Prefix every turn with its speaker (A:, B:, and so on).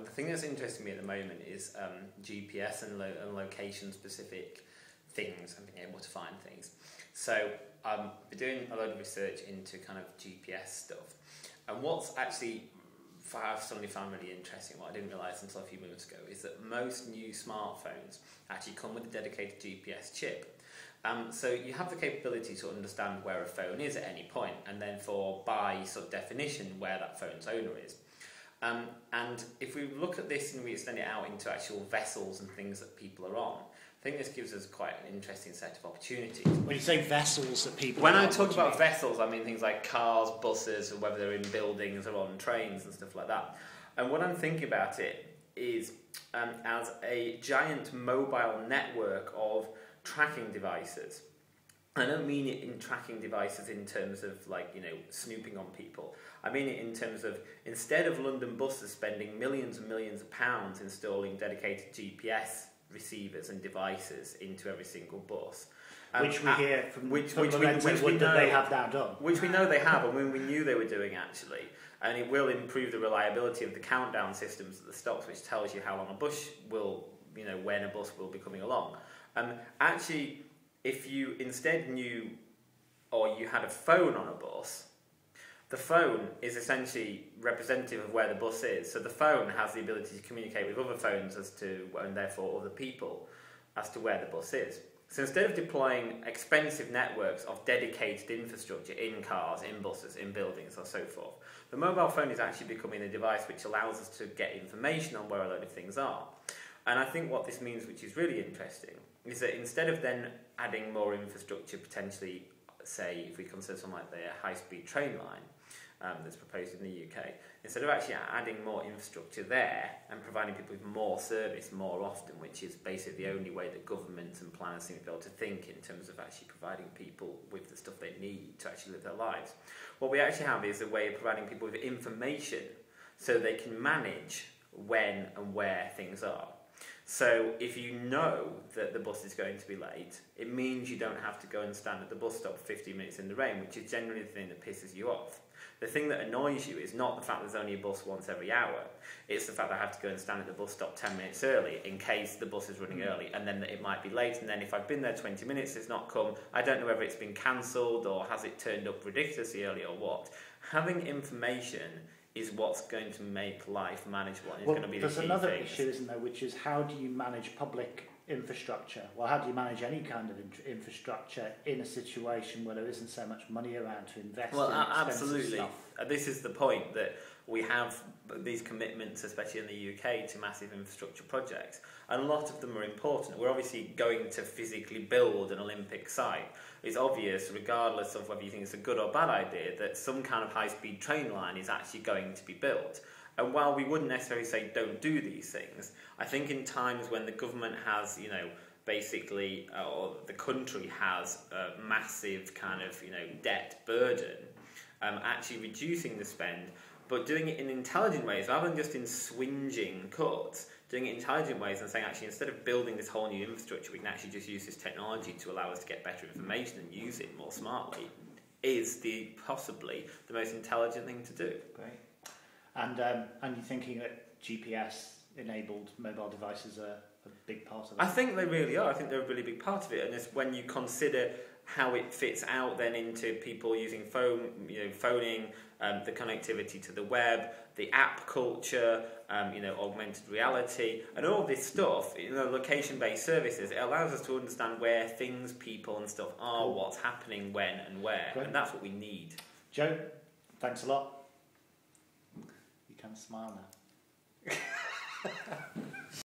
A: the thing that's interesting me at the moment is GPS and location-specific things and being able to find things. So I've been doing a load of research into kind of GPS stuff, and what's actually I've suddenly found really interesting, what I didn't realise until a few minutes ago, is that most new smartphones actually come with a dedicated GPS chip. So you have the capability to understand where a phone is at any point, and then by sort of definition where that phone's owner is. And if we look at this and we extend it out into actual vessels and things that people are on, I think this gives us quite an interesting set of opportunities.
B: When you say vessels that people...
A: When I talk about vessels, I mean things like cars, buses, or whether they're in buildings or on trains and stuff like that. And what I'm thinking about it is as a giant mobile network of tracking devices. I don't mean it in tracking devices in terms of snooping on people. I mean it in terms of, instead of London buses spending millions and millions of pounds installing dedicated GPS receivers and devices into every single bus,
B: which we hear from
A: which
B: we know they have now done.
A: Which we know they have, and we knew they were doing actually, and it will improve the reliability of the countdown systems at the stops, which tells you how long a bus will, when a bus will be coming along. Actually, if you instead knew, or you had a phone on a bus, the phone is essentially representative of where the bus is. So the phone has the ability to communicate with other phones and therefore other people as to where the bus is. So instead of deploying expensive networks of dedicated infrastructure in cars, in buses, in buildings or so forth, the mobile phone is actually becoming a device which allows us to get information on where a load of things are. And I think what this means, which is really interesting, is that instead of then adding more infrastructure, potentially, say, if we consider something like the high-speed train line that's proposed in the UK, instead of actually adding more infrastructure there and providing people with more service more often, which is basically the only way that governments and planners seem to be able to think in terms of actually providing people with the stuff they need to actually live their lives, what we actually have is a way of providing people with information so they can manage when and where things are. So if you know that the bus is going to be late, it means you don't have to go and stand at the bus stop 15 minutes in the rain, which is generally the thing that pisses you off. The thing that annoys you is not the fact there's only a bus once every hour, it's the fact that I have to go and stand at the bus stop 10 minutes early in case the bus is running early, and then it might be late, and then if I've been there 20 minutes, it's not come, I don't know whether it's been cancelled or has it turned up ridiculously early or what. Having information is what's going to make life manageable, and it's going to be the key thing. There's another
B: issue, isn't there, which is how do you manage public infrastructure? Well, how do you manage any kind of infrastructure in a situation where there isn't so much money around to invest in expensive stuff?
A: This is the point, that we have these commitments, especially in the UK, to massive infrastructure projects, and a lot of them are important. We're obviously going to physically build an Olympic site. It's obvious, regardless of whether you think it's a good or bad idea, that some kind of high-speed train line is actually going to be built. And while we wouldn't necessarily say don't do these things, I think in times when the government has, basically, or the country has a massive kind of, debt burden, actually reducing the spend, but doing it in intelligent ways, rather than just in swinging cuts, doing it in intelligent ways and saying, actually, instead of building this whole new infrastructure, we can actually just use this technology to allow us to get better information and use it more smartly, is possibly the most intelligent thing to do.
B: Great. And you're thinking that GPS-enabled mobile devices are a big part of that?
A: I think they really are. I think they're a really big part of it. And it's when you consider how it fits out then into people using phoning, the connectivity to the web, the app culture, augmented reality, and all this stuff, location-based services, it allows us to understand where things, people and stuff are, what's happening, when and where. Great. And that's what we need.
B: Joe, thanks a lot. You can smile now.